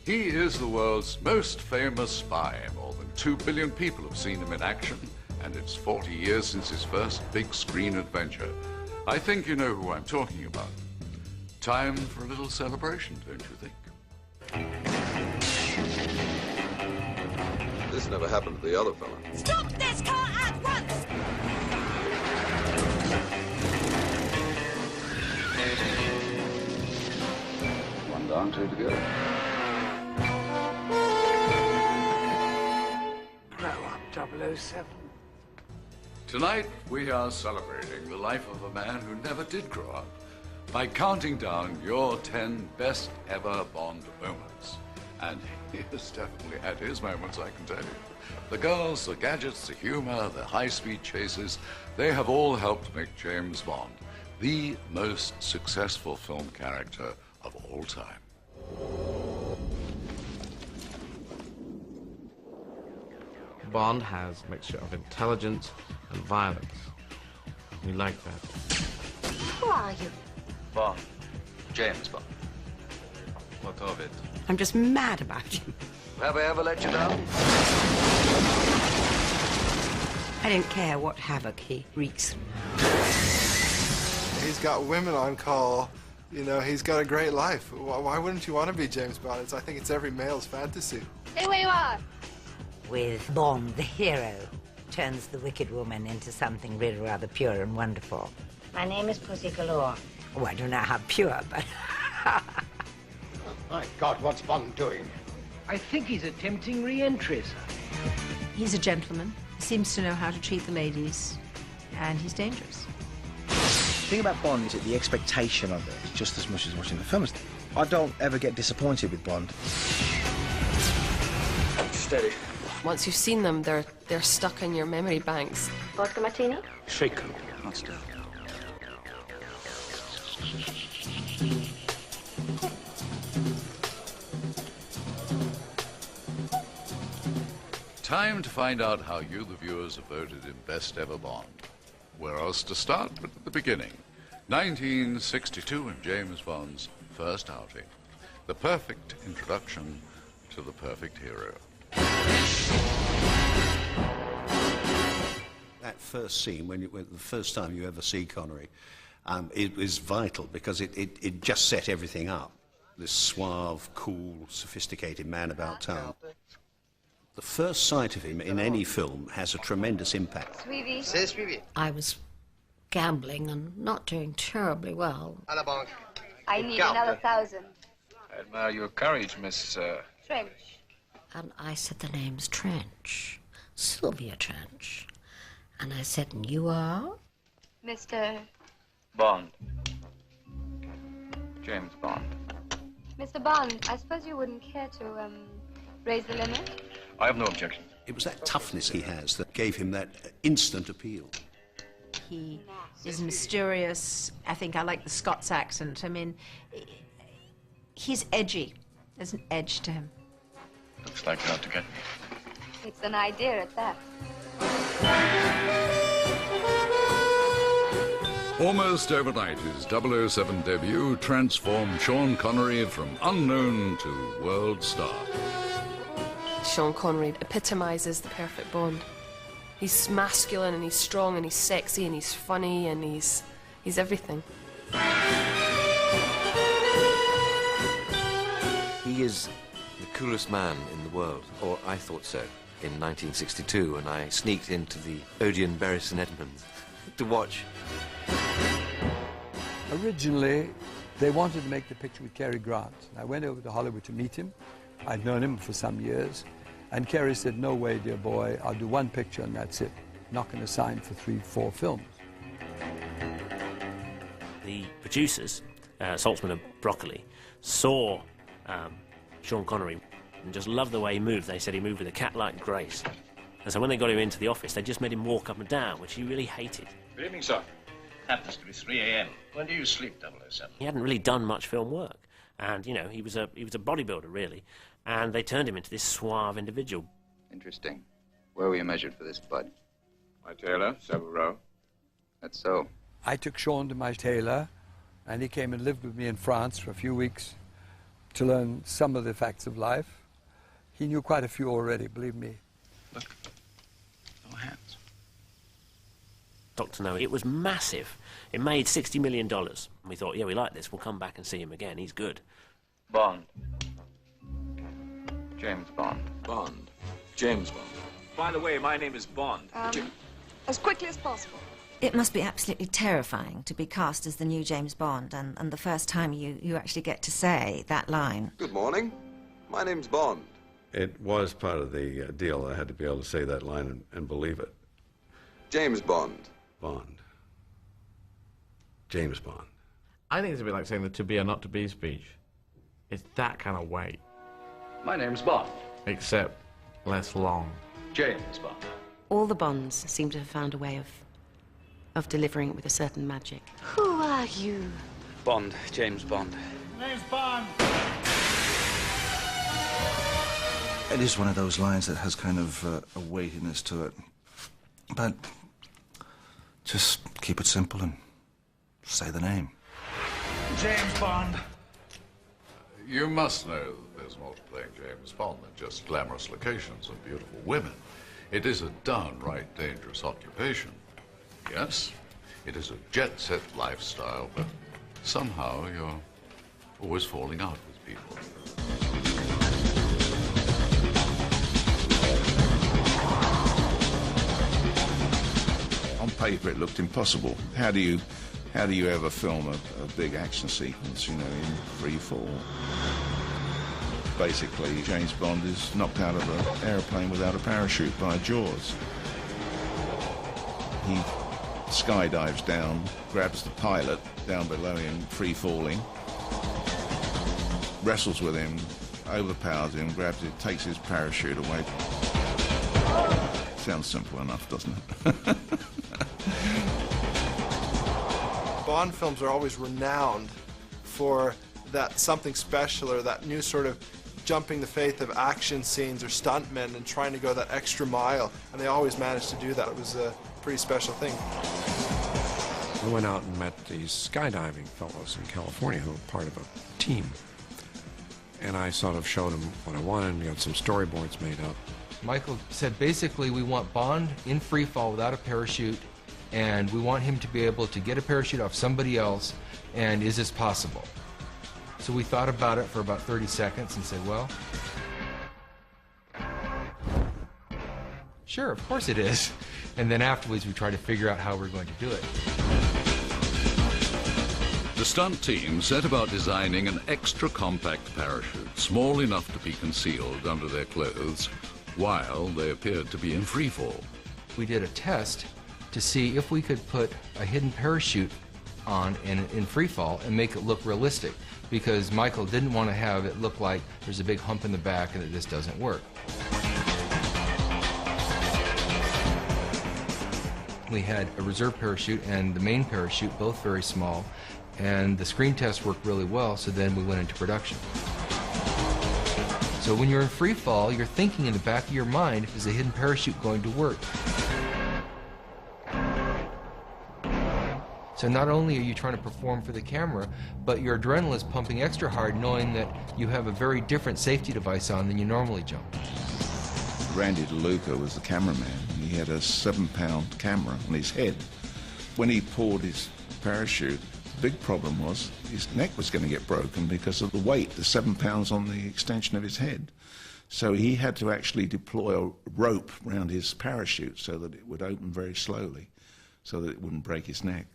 He is the world's most famous spy. More than 2 billion people have seen him in action, and it's 40 years since his first big screen adventure. I think you know who I'm talking about. Time for a little celebration, don't you think? This never happened to the other fella. Stop this car at once! One down, two to go. Grow up, 007. Tonight, we are celebrating the life of a man who never did grow up by counting down your 10 best ever Bond moments. And he has definitely had his moments, I can tell you. The girls, the gadgets, the humor, the high-speed chases, they have all helped make James Bond the most successful film character of all time. Bond has a mixture of intelligence and violence. We like that. Who are you? Bond. James Bond. What of it? I'm just mad about you. Have I ever let you down? I don't care what havoc he wreaks. He's got women on call. You know, he's got a great life. Why wouldn't you want to be James Bond? I think it's every male's fantasy. Stay where you are. With Bond, the hero, turns the wicked woman into something really rather pure and wonderful. My name is Pussy Galore. Oh, I don't know how pure, but... My God, what's Bond doing? I think he's attempting re-entry, sir. He's a gentleman. He seems to know how to treat the ladies, and he's dangerous. The thing about Bond is that the expectation of it is just as much as watching the films. I don't ever get disappointed with Bond. Steady. Once you've seen them, they're stuck in your memory banks. Vodka martini? Shaken, not stirred. Time to find out how you, the viewers, have voted in Best Ever Bond. Where else to start but at the beginning? 1962 and James Bond's first outing. The perfect introduction to the perfect hero. That first scene, when the first time you ever see Connery, it was vital because it just set everything up. This suave, cool, sophisticated man about town. The first sight of him in any film has a tremendous impact. I was gambling and not doing terribly well. I need another 1,000. I admire your courage, Miss... Trench. And I said, the name's Trench. Sylvia Trench. And I said, and you are? Mr. Bond. James Bond. Mr. Bond, I suppose you wouldn't care to, raise the limit? I have no objection. It was that toughness he has that gave him that instant appeal. He is mysterious. I think I like the Scots accent. I mean, he's edgy. There's an edge to him. Looks like you're out to get me. It's an idea at that. Almost overnight, his 007 debut transformed Sean Connery from unknown to world star. Sean Connery epitomizes the perfect Bond. He's masculine and he's strong and he's sexy and he's funny and he's everything. He is the coolest man in the world, or I thought so, in 1962 when I sneaked into the Odeon Bury St Edmunds to watch. Originally, they wanted to make the picture with Cary Grant. I went over to Hollywood to meet him. I'd known him for some years. And Cary said, no way, dear boy, I'll do one picture and that's it. Not going to sign for 3-4 films. The producers, Saltzman and Broccoli, saw Sean Connery and just loved the way he moved. They said he moved with a cat-like grace. And so when they got him into the office, they just made him walk up and down, which he really hated. Good evening, sir. Happens to be 3 a.m. When do you sleep, 007? He hadn't really done much film work. And, you know, he was a bodybuilder, really. And they turned him into this suave individual. Interesting. Where were you measured for this, bud? My tailor, Savile Row. That's so. I took Sean to my tailor, and he came and lived with me in France for a few weeks. to learn some of the facts of life. He knew quite a few already, believe me. Look, no hands. Dr. No, it was massive. It made $60 million. And we thought, yeah, we like this. We'll come back and see him again. He's good. Bond. James Bond. Bond. James Bond. By the way, my name is Bond. As quickly as possible. It must be absolutely terrifying to be cast as the new James Bond, and the first time you actually get to say that line. Good morning. My name's Bond. It was part of the deal. I had to be able to say that line and believe it. James Bond. Bond. James Bond. I think it's a bit like saying the to be or not to be speech. It's that kind of weight. My name's Bond. Except less long. James Bond. All the Bonds seem to have found a way of delivering it with a certain magic. Who are you? Bond. James Bond. Name's Bond. It is one of those lines that has kind of a weightiness to it. But just keep it simple and say the name. James Bond. You must know that there's more to playing James Bond than just glamorous locations and beautiful women. It is a downright dangerous occupation. Yes, it is a jet-set lifestyle, but somehow you're always falling out with people. On paper, it looked impossible. How do you ever film a big action sequence, you know, in free fall? Basically, James Bond is knocked out of an airplane without a parachute by Jaws. He skydives down, grabs the pilot down below him, free falling, wrestles with him, overpowers him, grabs it, takes his parachute away. Sounds simple enough, doesn't it? Bond films are always renowned for that something special or that new sort of jumping the faith of action scenes or stuntmen and trying to go that extra mile, and they always managed to do that. It was a pretty special thing. I went out and met these skydiving fellows in California who were part of a team. And I sort of showed them what I wanted, and we got some storyboards made up. Michael said, basically, we want Bond in free fall without a parachute, and we want him to be able to get a parachute off somebody else, and is this possible? So we thought about it for about 30 seconds and said, well, sure, of course it is. And then afterwards we tried to figure out how we're going to do it. The stunt team set about designing an extra compact parachute, small enough to be concealed under their clothes, while they appeared to be in free fall. We did a test to see if we could put a hidden parachute on in free fall and make it look realistic, because Michael didn't want to have it look like there's a big hump in the back and that this doesn't work. We had a reserve parachute and the main parachute, both very small, and the screen test worked really well, so then we went into production. So when you're in free fall, you're thinking in the back of your mind, is the hidden parachute going to work? So not only are you trying to perform for the camera, but your adrenaline is pumping extra hard knowing that you have a very different safety device on than you normally jump. Randy DeLuca was the cameraman. He had a 7-pound camera on his head. When he pulled his parachute, the big problem was his neck was going to get broken because of the weight, the 7 pounds on the extension of his head. So he had to actually deploy a rope around his parachute so that it would open very slowly, so that it wouldn't break his neck.